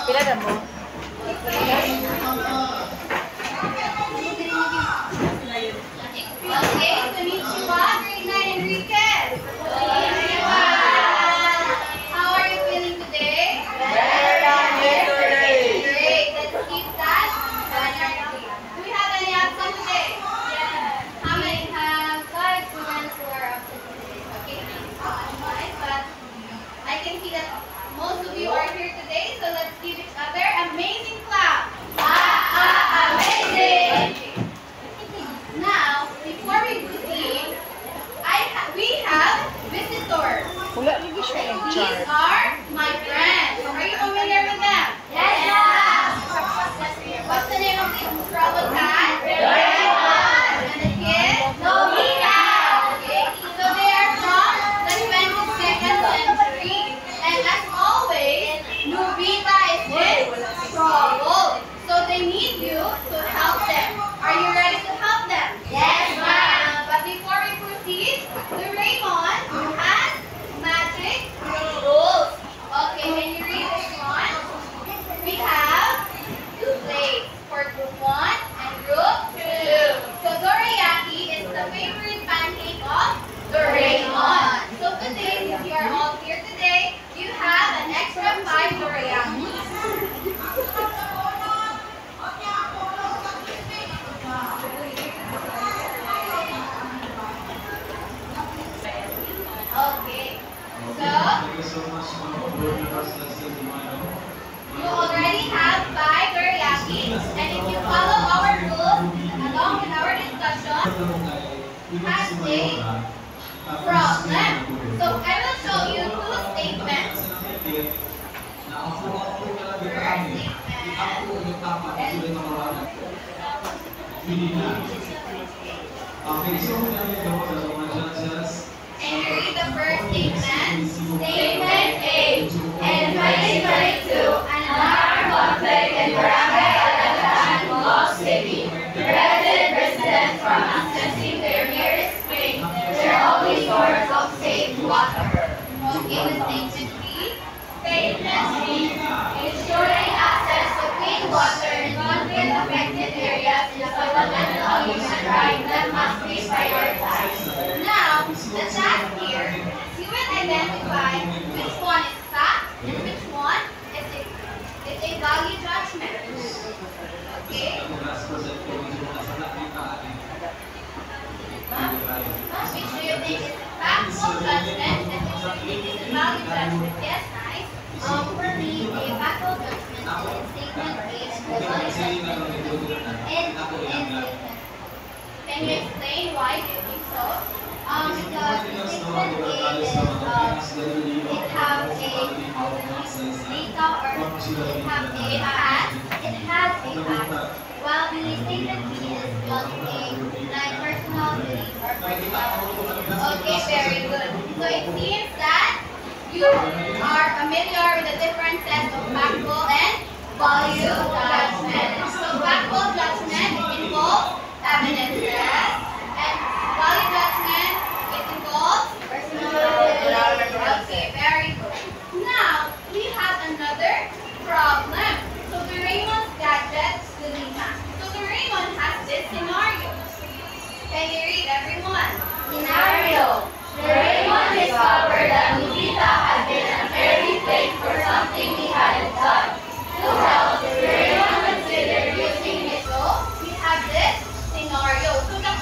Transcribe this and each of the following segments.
Pila na mo? Okay, konnichiwa, grade 9 Enriquez. Konnichiwa. How are you feeling today? Better than yesterday. Great, let's keep that energy. Do we have any absent today? Yes. How many have 5 students who are absent today? Okay, but I can see that most of you are here today, so let's give each other amazing clap. Amazing! Now, before we proceed, we have visitors. Wala lagi siya yung These chart. are my friends. Are you familiar with them? Yes, ma'am. What's the name of this troubled cat? Doraemon. And the kid? Nobita. Okay, so they are from the 22nd century. And as always, Nobita is in trouble. So they need you to help them. Are you ready to help them? Yes, ma'am. But before we proceed, Doraemon has magic rules. Okay, can you read this one? We have 2 plates for group 1 and group 2. So dorayaki is the favorite pancake of Doraemon. So today, since you are all here today, you have an extra 5 dorayaki. Okay, so you already have 5 teriyaki, and if you follow our rules along with our discussion, has a problem. So I will show you 2 statements. And you read the first statement. Statement A. In 2022, an alarm conflict in Barangay Alagatan, Mall City prevented residents from accessing their nearest spring, their only source of safe water. Okay, the statement B. Statement B. Ensuring access to clean water in conflict-affected areas is a fundamental human right that must be prioritized. Now, the task here is you will identify which one is fact and which one is a value judgment. Okay? Which do you think is a factual judgment and which do you think is a value judgment? Yes, nice. For me, a factual judgment is statement A and the value judgment in statement. Can you explain why you think so? Because statement A is it has a data or it has a fact. While the statement B is just a like personal belief or personal. Okay, very good. So it seems that you are familiar with the differences of factual and value judgment. So factual judgment involves evidences, and value judgment it involves personal belief. Okay, very good. Now we have another problem. So Doraemon's gadgets dilemma. So Doraemon has this scenario. Can you read, everyone? Scenario. Doraemon discovered that Nobita had been unfairly blamed for something he hadn't done. To help, Doraemon considered using his soul. We have this scenario. So the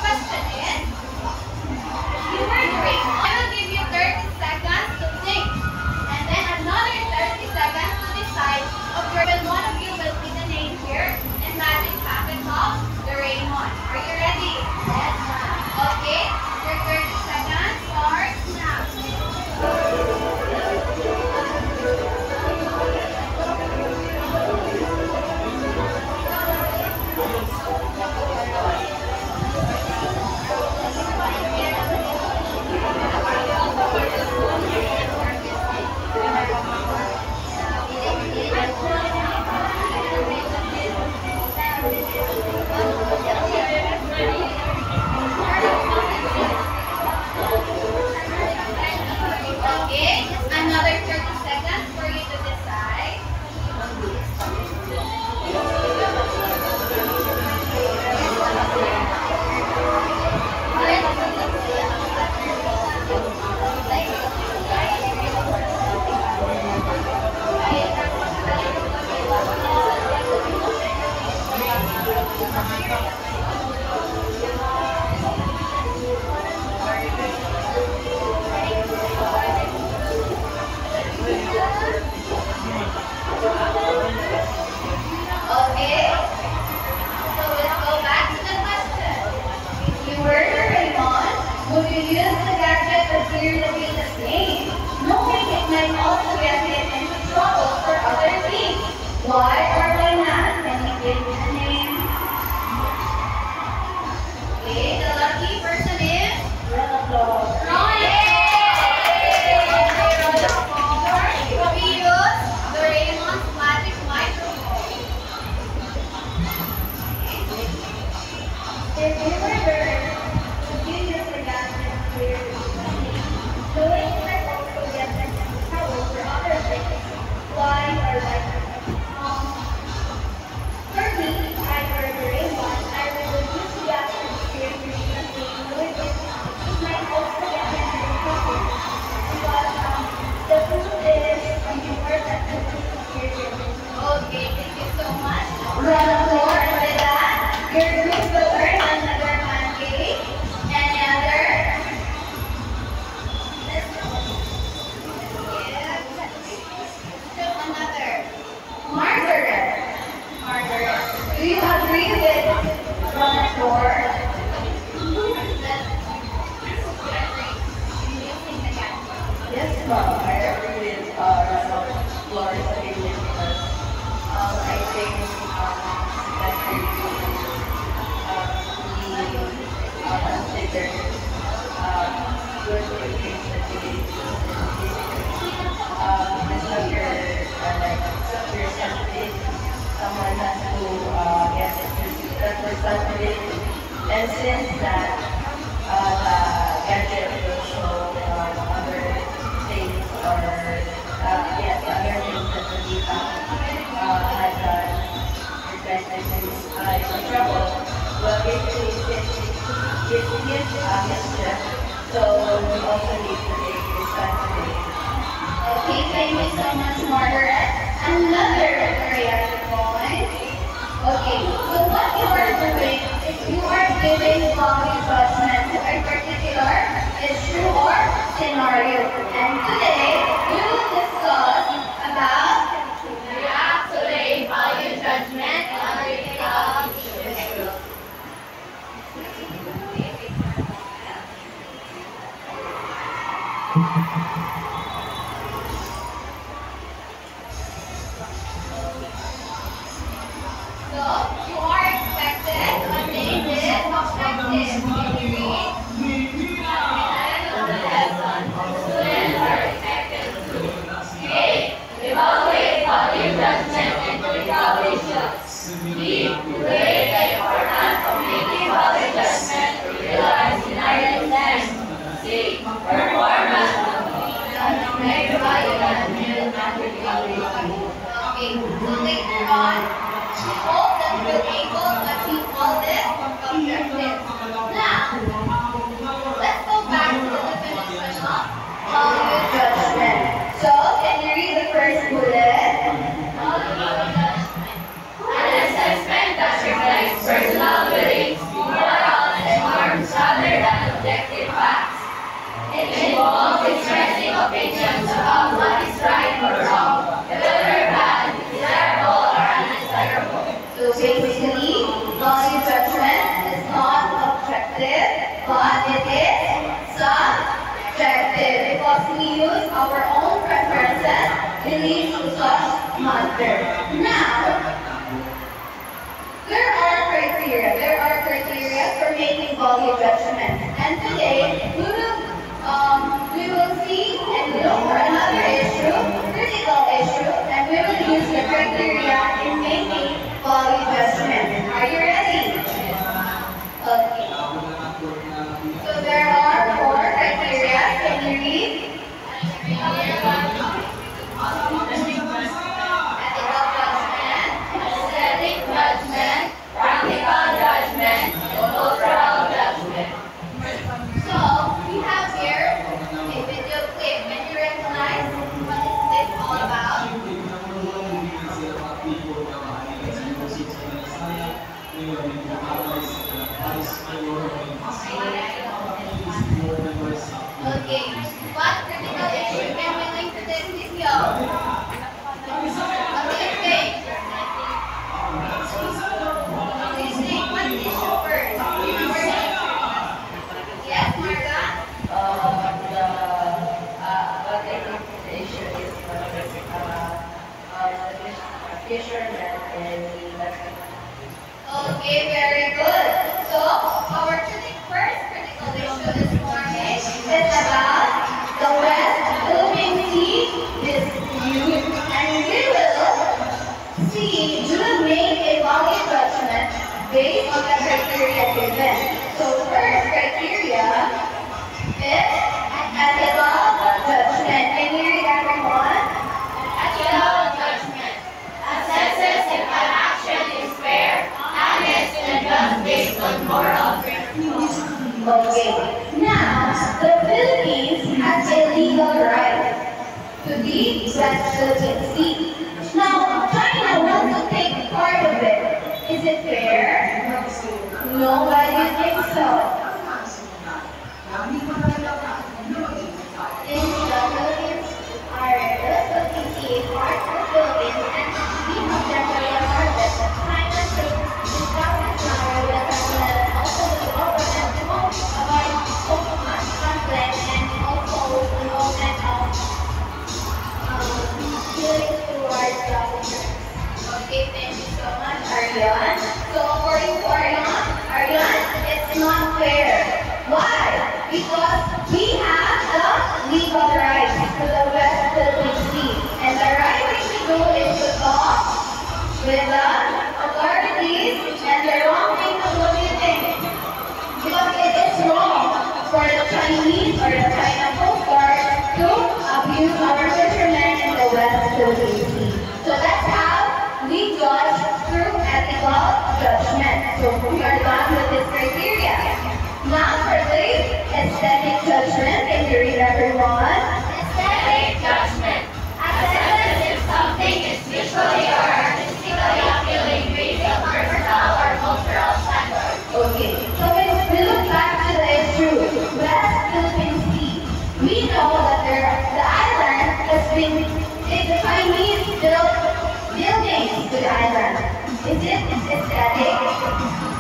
Why or why not? Can you give me a name? Okay, the lucky person is Ronnie. We use Doraemon's magic microphone. If you were there, would you use the gadget for your listening? Knowing you might also get in trouble for other things. Why or why not? For me, I heard the rain one. I would use the gadget for your listening. Knowing it might also get in trouble. Because the truth is, you were that the Okay, thank you so much. Round of applause for that. Your group will earn another pancake. Any other? Still another. Margaret. Margaret. Do you agree with round of applause? Yes, ma'am. I agree with Laura's opinion because I think that we consider good things that we do. As long you're sensitive, someone has to get that responsibility. And since that the gadget will show other things or yes, other things that the data has requested and in trouble. Well, basically, it is mischief, so we also need to take responsibility. Okay, thank you so much, Margaret. Another reaction point. Okay, so what you are doing is you are giving value judgment to a particular issue or scenario. And today, we will discuss about today value judgment on a critical issue. So, you are expected to name this objective. Can you read? Students are expected to A. Evaluate value judgment and critical issues. B. Rate the importance of making value judgment to realize scenario sense. C. Performance of make value judgment and critical issues. Okay, so later on, we hope that you will able to achieve all this objectives. Now, let's go back to the definition of value judgment. So, can you read the first bullet? Value judgment. An assessment that reflects personal beliefs, morals, and norms rather than objective facts. It involves expressing opinions about what is right or wrong, whether bad, desirable, or undesirable. So basically, value judgment is not objective, but it is subjective because we use our own preferences, beliefs to such matter. Now, there are criteria for making value judgment, and today we will see and look for another issue, critical issue, and we will use the criteria in making value judgment. Are you ready? Okay. So there are 4 criteria. Can you read? Ethical judgment, aesthetic judgment, practical judgment, cultural judgment. So we have here fishermen in the Western. Okay, very good. So, our first critical issue this morning is about the West Philippine Sea dispute, and we will see, we will make a valid judgment based on the criteria given. So, first criteria is ethical judgment. Can you read everyone? Ethical judgment assesses if an action is fair, honest, and just based on moral principles. Okay. Now, the Philippines has a legal right to the West Philippine Sea. Now, China wants to take part of it. Is it fair? No, I don't think so. In the Philippines, the Philippines Sea is part of the Philippines, and we have temporary part of it. China takes the government power with the president and also the government to avoid conflict and also involvement of feelings towards the others. Okay, thank you so much, Ariane. So according to Ariane, it's not fair. Why? Because we have the legal right to the West Philippine Sea. And the right thing to do is to talk with the authorities, and the wrong thing to do, what do you think? Because it is wrong for the Chinese or the China Coast Guard to abuse our fishermen in the West Philippine Sea. So that's how we judge through ethical judgment. So we are done with this criteria. Now for this aesthetic judgment, can you read everyone? Aesthetic judgment assesses if something is visually or artistically appealing based on personal or cultural standards. Okay, so when we look back to the issue, West Philippine Sea, we know that the island has been, the Chinese built buildings to the island. Is it aesthetic?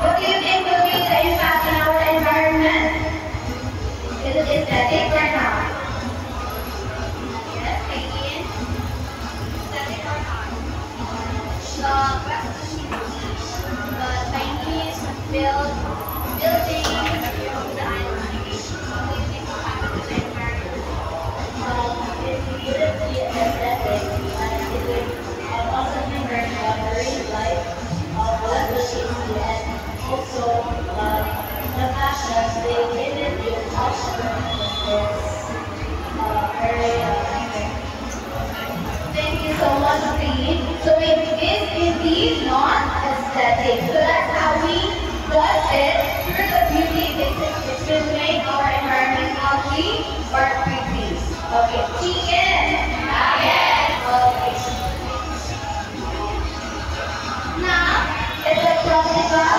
What do you think will be the impact on our environment? Is it aesthetic or not? Yes, again. Aesthetic or not? The Chinese built buildings to the island. What do you think will happen to the environment? If we wouldn't see it aesthetic, it would possibly bring marine life of West Philippine Sea, and also the fact that they didn't do auction is very Thank you so much, Reed. So it is indeed not aesthetic. So that's how we judge it through the beauty. It will make our environment healthy or pretty. Okay, chicken. Yes. Okay. Now, it's a practical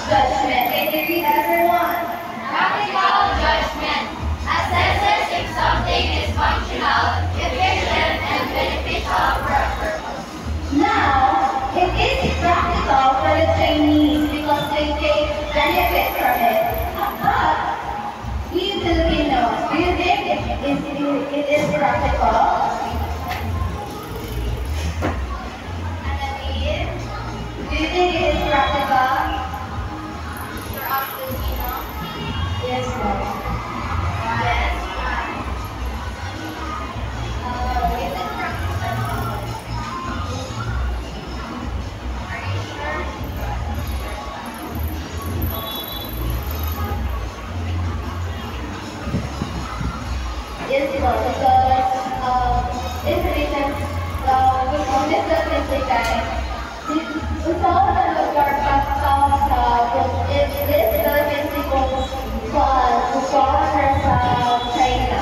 judgment. Can you read everyone? Practical judgment assesses if something is functional, efficient, and beneficial for a purpose. Now, it is practical for the Chinese because they take benefit from it. But we Filipinos, do you think it is practical? Do you think it is practical for us Filipinos? yes, ma'am. Yes. Is it practical? Are you sure? Yes, ma'am, because in recent, on this Philippine guy, usawa na nagkarkat this Philippine people foreigner sa China.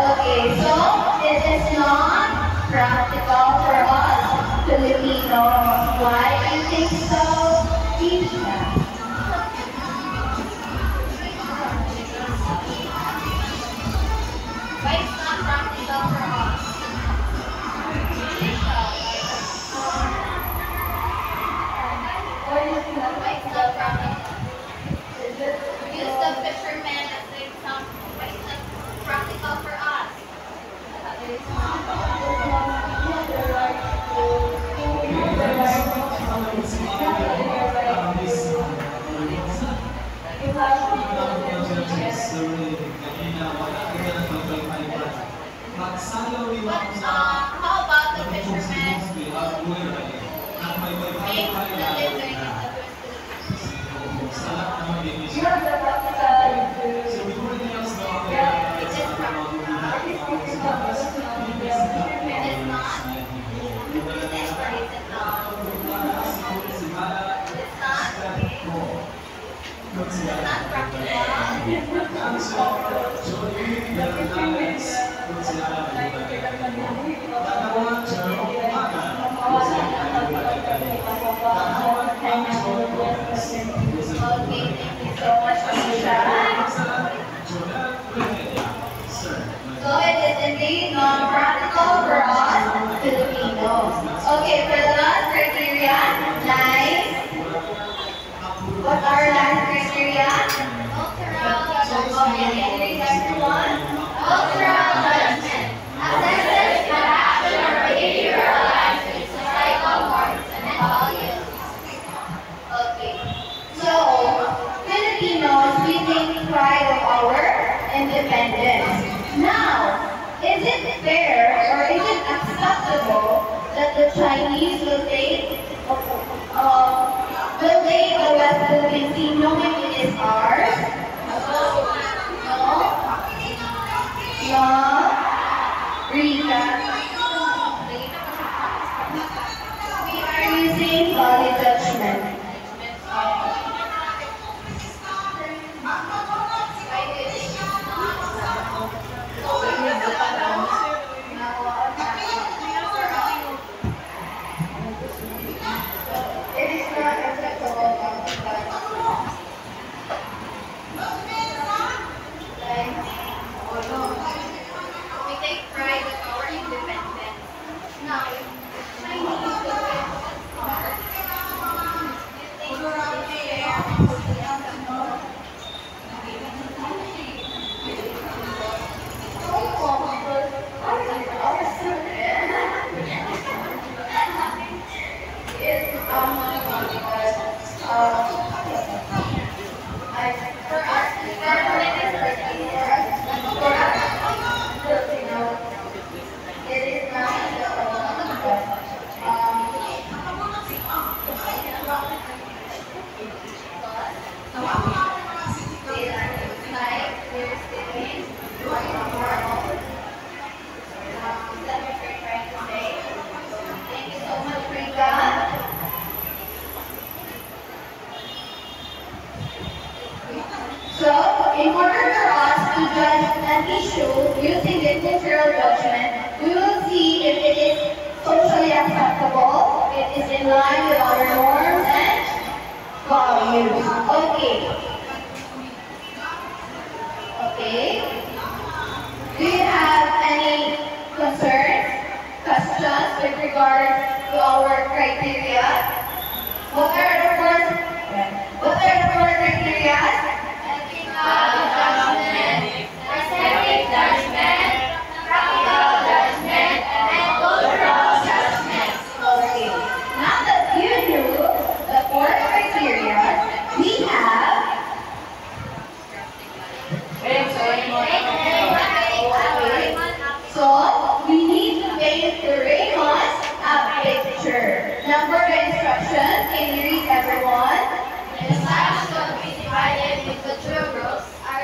Okay, so it is not practical for us Filipinos. Why do you think so? Tisha? Why it's not practical for us? Why it's not practical? Use the fishermen as an example. Why it's not practical for us? How about the fishermen who make the living in the You have the practical to It is practical. It is not. It is or is it not? It's not. It's not practical. Okay, thank you so much, Misha. So it is indeed non-practical for us Filipinos. Okay, for the last criteria, nice. What are our last criteria? Cultural judgment. Okay, can you read everyone? Cultural judgment. Assesses the action or behavior aligned with societal norms and values. Okay. So, Filipinos, we take pride of our independence. Now, is it fair or is it acceptable that the Chinese will take the West Philippine Sea knowing it is ours? No? No? Rita? We are using valid judgment. It is not acceptable. We take pride in our independence. Now, if Chinese will get ours, you think it's fair? Thank you so much, Rika. So, in order for us to judge an issue using the cultural judgment, we will see if it is socially acceptable, it is in line with our norms and values. Okay. Okay. Do you have any concerns, questions with regard to our criteria? What are the four criteria? Judgment, aesthetic judgment, practical judgment, and cultural judgment. Okay. Now that you knew the four criteria, we have so we need to paint the Raymond a picture. Number of instructions, can you read everyone? The class will be divided into two groups. Our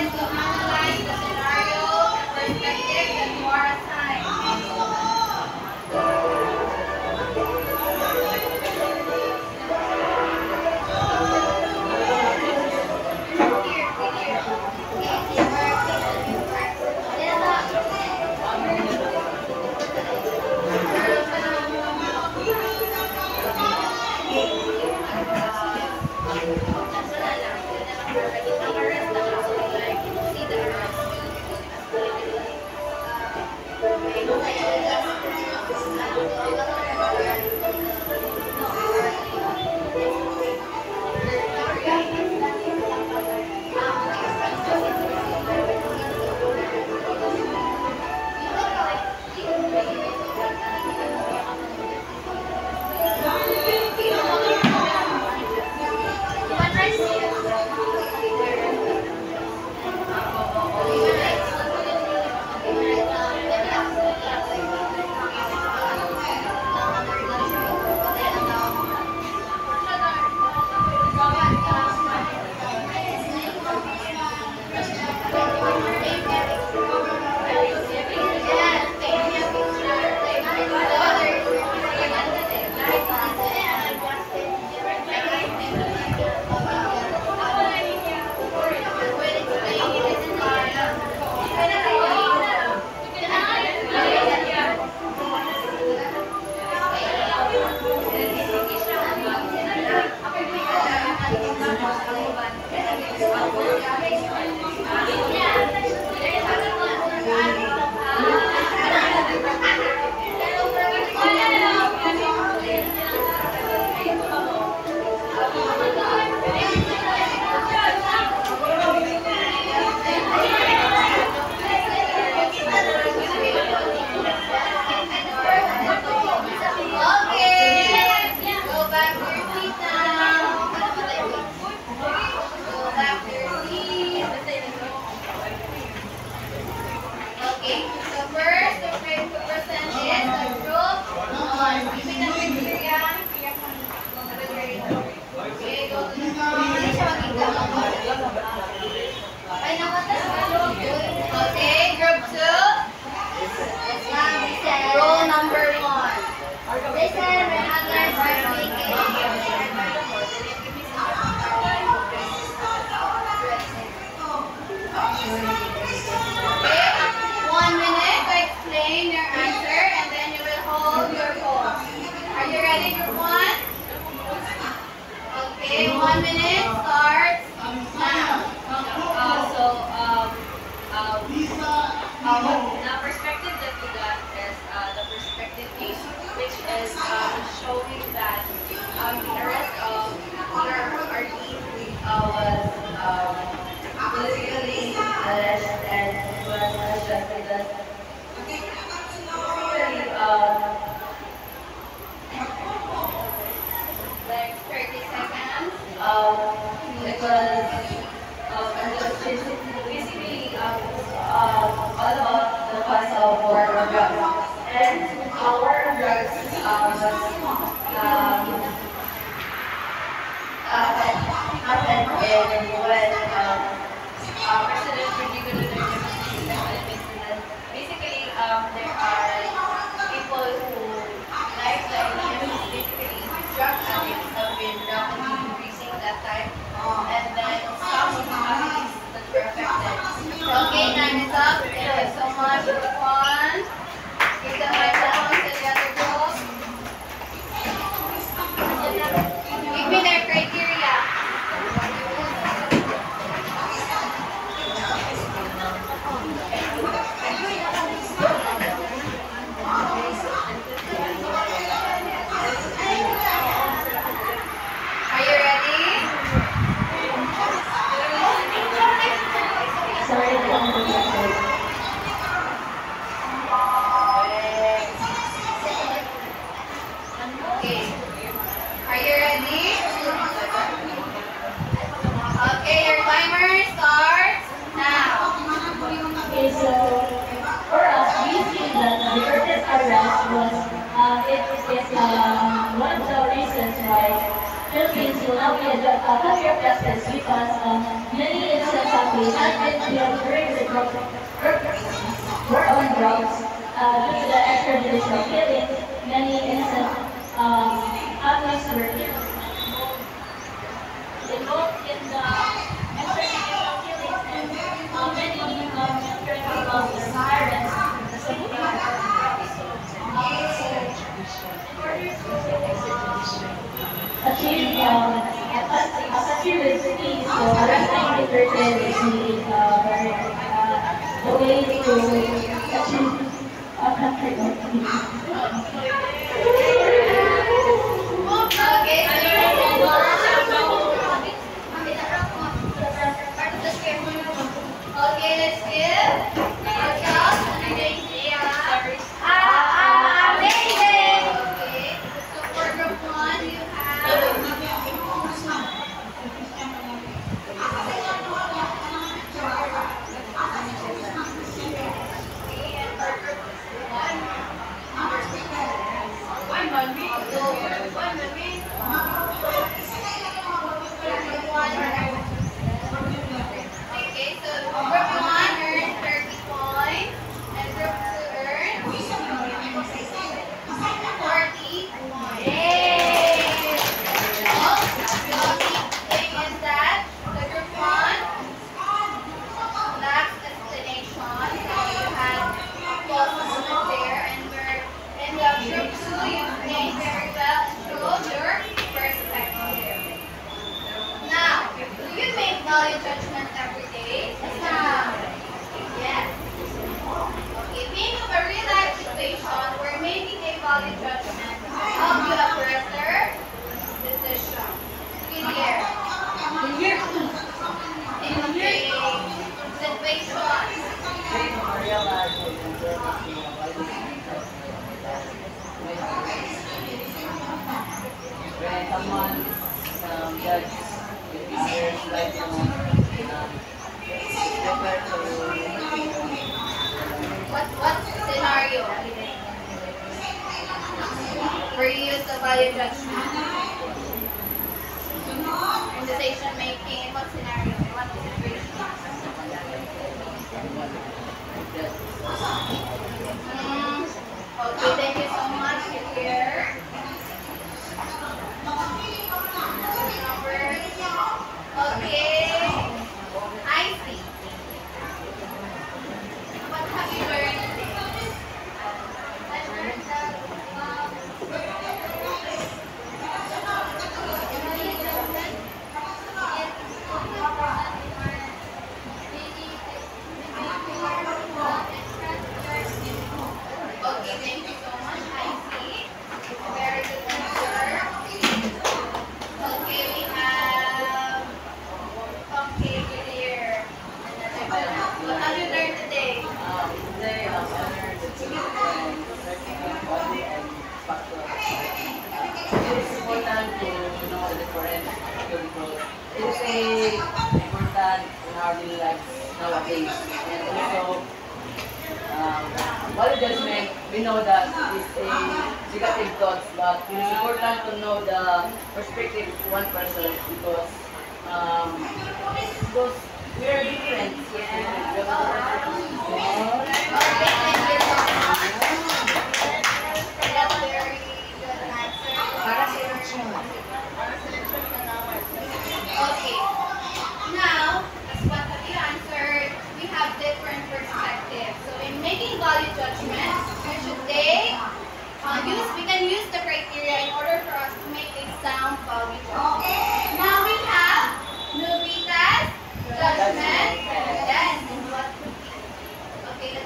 assigned to analyze the scenario and perspective that you are assigned. Okay, group 2. Roll number 1. Listen when others are speaking. Okay, 1 minute to explain your answer and then you will hold your pose. Are you ready, group 1? Okay, 1 minute starts now. The perspective that we got is the perspective case, which is showing that the arrest of our team was politically alleged and it was just because basically Like 30 seconds. it was basically all about the cause of war on drugs. And war on drugs happened in when President Rodrigo Duterte was elected. Basically, there are people who like the enemies, basically drug addicts have been rapidly increasing that time. And then some of the families that were affected. Okay, time is up. Thank you so much, group 1. Give the microphone to the other group. Give me their criteria. Are you ready? Sorry, I don't know. Okay. Are you ready? Okay, your timer starts now. Okay, so for us, we see that the Curtis arrest was it is one of the reasons why Philippines will not be a country of justice because many instances policy has been built during the war on drugs due to the extrajudicial killings. Many innocent families were involved in the extrajudicial killings, and many children have lost their parents simply because of drugs. In order to achieve with peace, so arresting the person is the way to achieve a country of peace. Okay, let's give ourselves an amazing Okay, so for group 1, you have Okay, so group 1 earned 30 points and group 2 earned 40 points. Yay! So the thing is that the group 1 lacks destination, so you had false movement there, and we're in the group 2 you played very well and showed your perspective. Now, do you make value judgment every day? Yes. Okay, think of a real life situation where making a value judgment help you have a better decision. In here. In a situation. When someone judge others like What scenario? Where you use the value judgment? In decision making, in what scenario? In what situation? Okay, thank you so much. Here. Okay. I see. What have you learned today? I learned that okay, thank you so much. I see. Very good answer. Okay, we have okay here. What have you learned today? Today I learned the difference between body and factual. It is important to know the difference because it is important in our daily life nowadays. And also, value judgment, we know that it is a negative thoughts, but it is important to know the perspective of one person because we are different. We are different. Okay, thank you so much. That's very good answer. Okay. Now, as what have you answered, we have different perspectives. So in making value judgment, we can use the criteria in order for us to make a sound value judgment. Now we have Nubita's judgment. Yes, and what could be? Okay,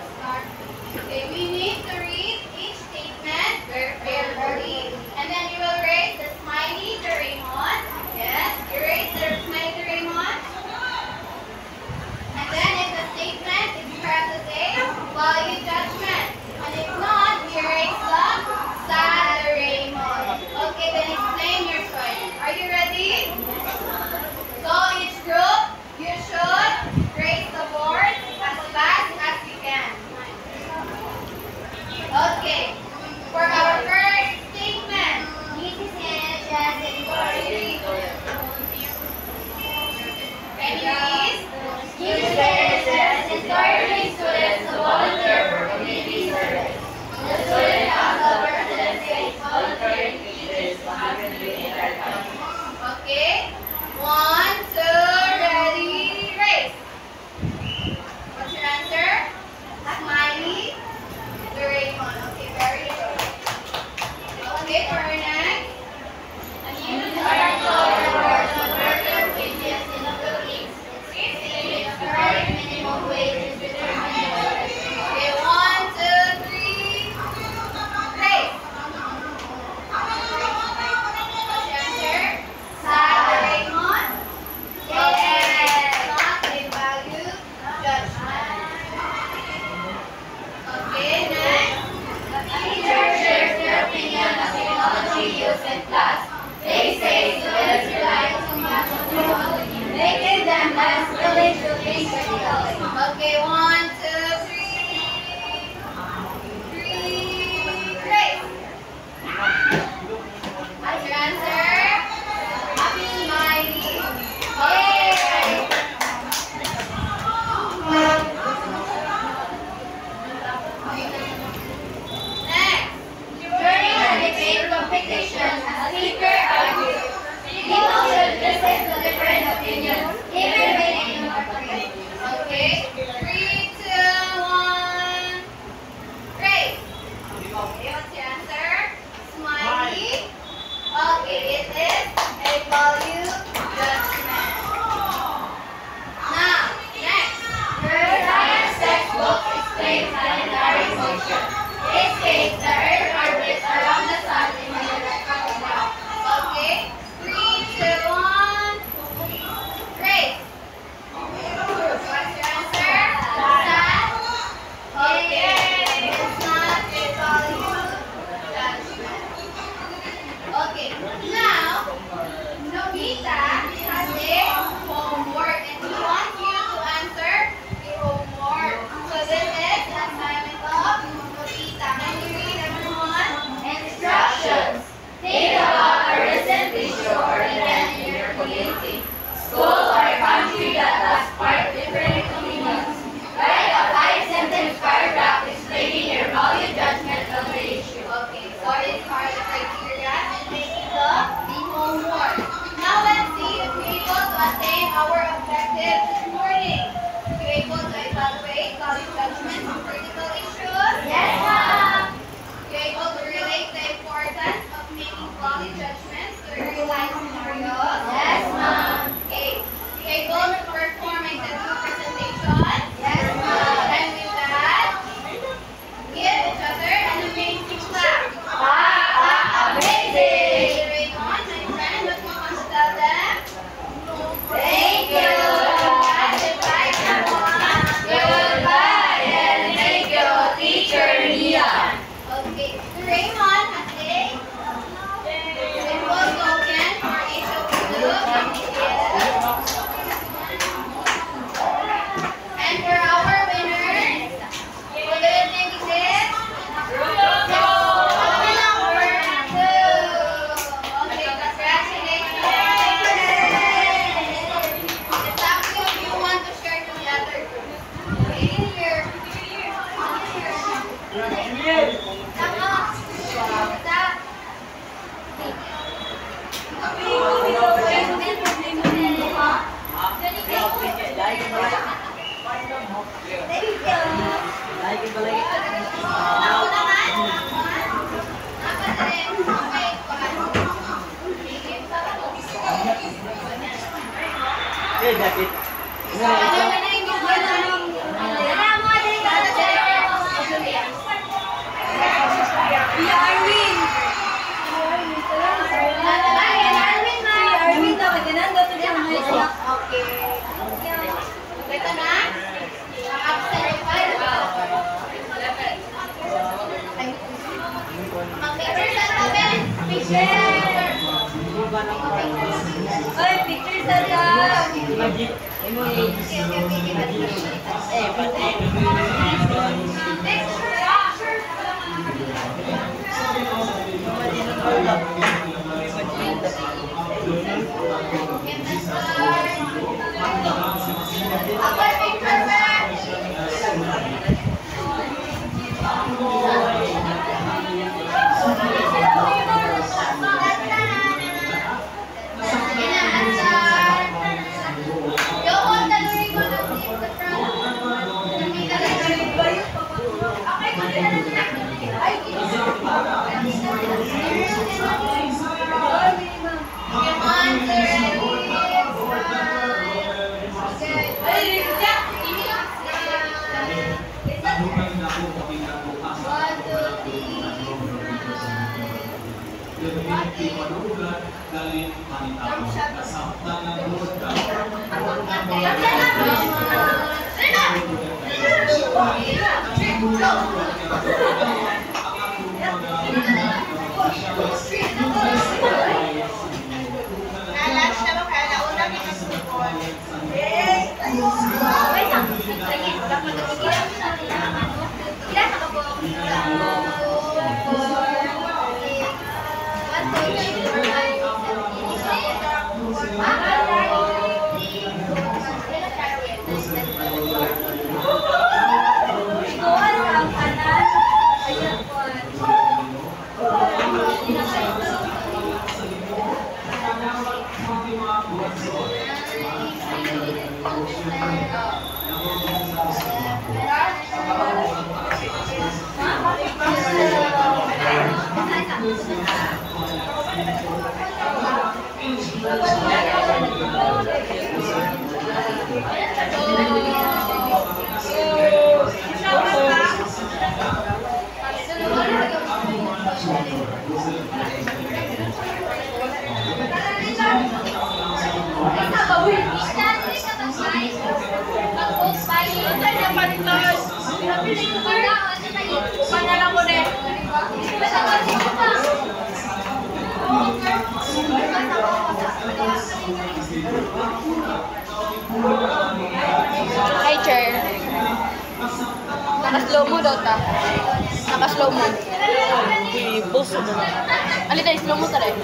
Okay, 1, 2, 3. Great. What's your answer? Smiley. Yay! Next, during a debate competition, a speaker argues. People should listen to different opinions, even when ignored. Okay, 3, 2, 1. Great. Okay, what's your answer? Smiley. Okay, it is a value judgment. Now, next. Your science textbook explains planetary motion. It states the Earth orbits around the Sun in a direction south. Okay, 3, 2, 1. Great. What's your answer? Sun. Okay, it's not a value judgment. Okay, now Nobita has a homework and we want you to answer the homework. So this is the assignment of Nobita. Can you read everyone? Instructions. Think about a recent issue or event in your community, school or country that has sparked different opinions. Write a 5-sentence paragraph explaining your value judgment on the issue. Okay, so these are the criteria and making the homework. Now let's see if we're able to attain our objective this morning. You're able to evaluate value judgment on critical issues? Yes, ma'am. You're able to relate the importance of making value judgments to real-life scenarios? Yes, ma'am. Okay. You're able to perform a textbook presentation? Yes, ma'am. And with that, give each other an amazing clap. Amazing! Moving on, my friend, what do you want to tell them? Thank you! And goodbye, everyone. Goodbye and thank you, Teacher Nia. Okay, Raymond has a simple token for each of you. And for our winners, what do you think it is? Number 2. Okay, congratulations. It's up to you if you want to share to the other group. Okay, here. Ito na. Absent pa. Mag-picture sa tabi. Picture. Oy, picture sa tabi. Nalas na ba kaya nauna kita sa Hi, Chair. Naka-slow mo daw ta. Naka-slow mo. I-post mo na. Ali tayo, slow mo tayo.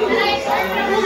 Nice.